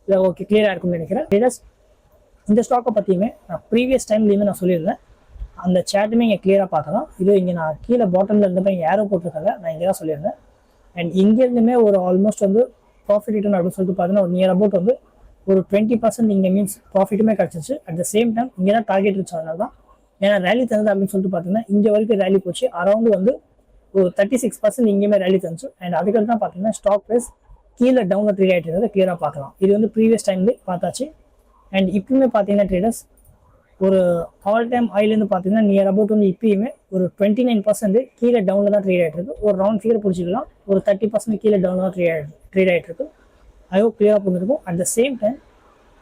இல்லை ஓகே கிளியராக இருக்கும்னு நினைக்கிறேன். ட்ரேடர்ஸ் இந்த ஸ்டாக்கை பற்றியுமே நான் ப்ரீவியஸ் டைம்லேயுமே நான் சொல்லியிருந்தேன். அந்த சேட்டுமே இங்கே கிளியராக பார்க்கலாம். இது இங்கே நான் கீழே பாட்டமில் இருந்தப்போ இங்கே ஏரோ போட்டிருக்காங்க, நான் இங்கே தான் சொல்லியிருந்தேன். அண்ட் இங்கேருந்துமே ஒரு ஆல்மோஸ்ட் வந்து ப்ராஃபிட் ரிட்டர்ன் அப்படின்னு சொல்லிட்டு பார்த்தீங்கன்னா ஒரு நியர் அபவுட் வந்து ஒரு 20% இங்கே மீன்ஸ் ப்ராஃபிட்டுமே கிடச்சிச்சு. அட் த சேம் டைம் இங்கே தான் டார்கெட் வச்சு, அதனால தான் ஏன்னா ரேலி தந்தது அப்படின்னு சொல்லிட்டு பார்த்தீங்கன்னா இங்கே வரைக்கும் ரேலி போச்சு. அரௌண்ட் வந்து ஒரு 36% இங்கேயுமே ரேலி தந்துச்சு. அண்ட் அதுக்கடுத்து தான் பார்த்தீங்கன்னா ஸ்டாக் ப்ரைஸ் கீழே டவுனில் ட்ரேட் ஆகிட்டு இருந்தது கிளியராக பார்க்கலாம். இது வந்து ப்ரீவியஸ் டைம்லேயே பார்த்தாச்சு. அண்ட் இப்பவுமே பார்த்தீங்கன்னா ட்ரேடர்ஸ் ஒரு ஆல் டைம் ஆயிலேருந்து பார்த்தீங்கன்னா நியர் அபவுட் வந்து இப்பயுமே ஒரு 29% கீழே டவுனில் தான் ட்ரேட் ஆகிட்டு இருக்கு. ஒரு ரவுண்ட் ஃபிகர் பிடிச்சிக்கலாம், ஒரு 30% கீழே டவுனில் தான் ட்ரேட் ஆகிட்டு இருக்கு. அதுவும் கிளியராக பண்ணிருக்கும். At the same time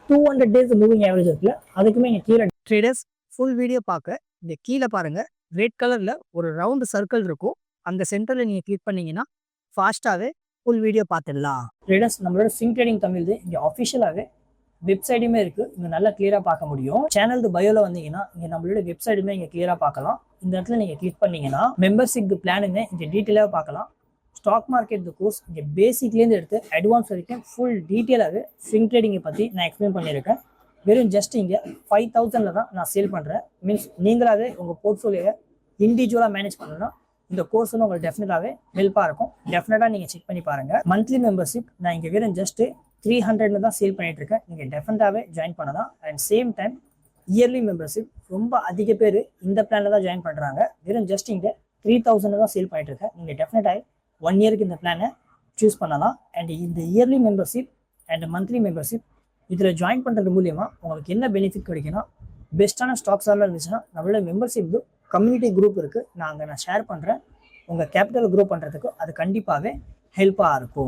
200 days moving average இருக்குல்ல, அதுக்குமே இங்கே கீழே ட்ரேடர்ஸ் ஃபுல் வீடியோ பார்க்க இந்த கீழே பாருங்க ரெட் கலரில் ஒரு ரவுண்டு சர்க்கிள் இருக்கும். அந்த சென்டரில் நீங்கள் கிளிக் பண்ணீங்கன்னா ஃபாஸ்ட்டாகவே ஃபுல் வீடியோ பார்த்துடலாம். ட்ரேடர்ஸ் நம்மளோட சிங் ட்ரேடிங் தமிழ் இங்கே அஃபிஷியலாகவே வெப்சைட்டுமே இருக்குது, இங்கே நல்லா கிளியராக பார்க்க முடியும். சேனல் பயோவில் வந்தீங்கன்னா இங்கே நம்மளோட வெப்சைட்டுமே இங்கே கிளியராக பார்க்கலாம். இந்த இடத்துல நீங்கள் கிளிக் பண்ணீங்கன்னா மெம்பர்ஷிப் பிளானுமே இங்கே டீட்டெயிலாக பார்க்கலாம். ஸ்டாக் மார்க்கெட் கோர்ஸ் இங்கே பேசிக்லேருந்து எடுத்து அட்வான்ஸ் வரைக்கும் ஃபுல் டீட்டெயிலாகவே ஸ்விங் ட்ரேடிங்கை பற்றி நான் எக்ஸ்பிளைன் பண்ணியிருக்கேன். வெறும் ஜஸ்ட் இங்கே 5000 தான் நான் சேல் பண்ணுறேன். மீன்ஸ் நீங்களாகவே உங்கள் போர்ட்ஃபோலியோவை இண்டிவிஜுவலாக மேனேஜ் பண்ணணும்னா இந்த கோர்ஸ் வந்து உங்களுக்கு டெஃபினட்டாகவே ஹெல்ப்பாக இருக்கும். டெஃபினட்டாக நீங்கள் செக் பண்ணி பாருங்கள். மந்த்லி மெம்பர்ஷிப் நான் இங்கே வெறும் ஜஸ்ட்டு 300 தான் சேல் பண்ணிட்டு இருக்கேன். நீங்கள் டெஃபினட்டாகவே ஜாயின் பண்ணலாம். And same time early membership ரொம்ப அதிக பேர் இந்த பிளானில் தான் ஜாயின் பண்ணுறாங்க. வெறும் ஜஸ்ட் இங்கே 3000 தான் சேல் பண்ணிட்டு இருக்கேன். நீங்கள் டெஃபினட்டாக 1 இயருக்கு இந்த பிளானை சூஸ் பண்ணலாம். அண்ட் இந்த early membership and monthly membership இதில் ஜாயின் பண்ணுறது மூலியமாக உங்களுக்கு என்ன பெனிஃபிட் கிடைக்குன்னா, பெஸ்ட்டான ஸ்டாக்ஸ் எல்லாம் இருந்துச்சுன்னா நம்மளோட மெம்பர்ஷிப் கம்யூனிட்டி குரூப் இருக்குது, நான் ஷேர் பண்ணுறேன். உங்கள் கேபிட்டல் க்ரோ பண்ணுறதுக்கு அது கண்டிப்பாகவே ஹெல்ப்பாக இருக்கும்.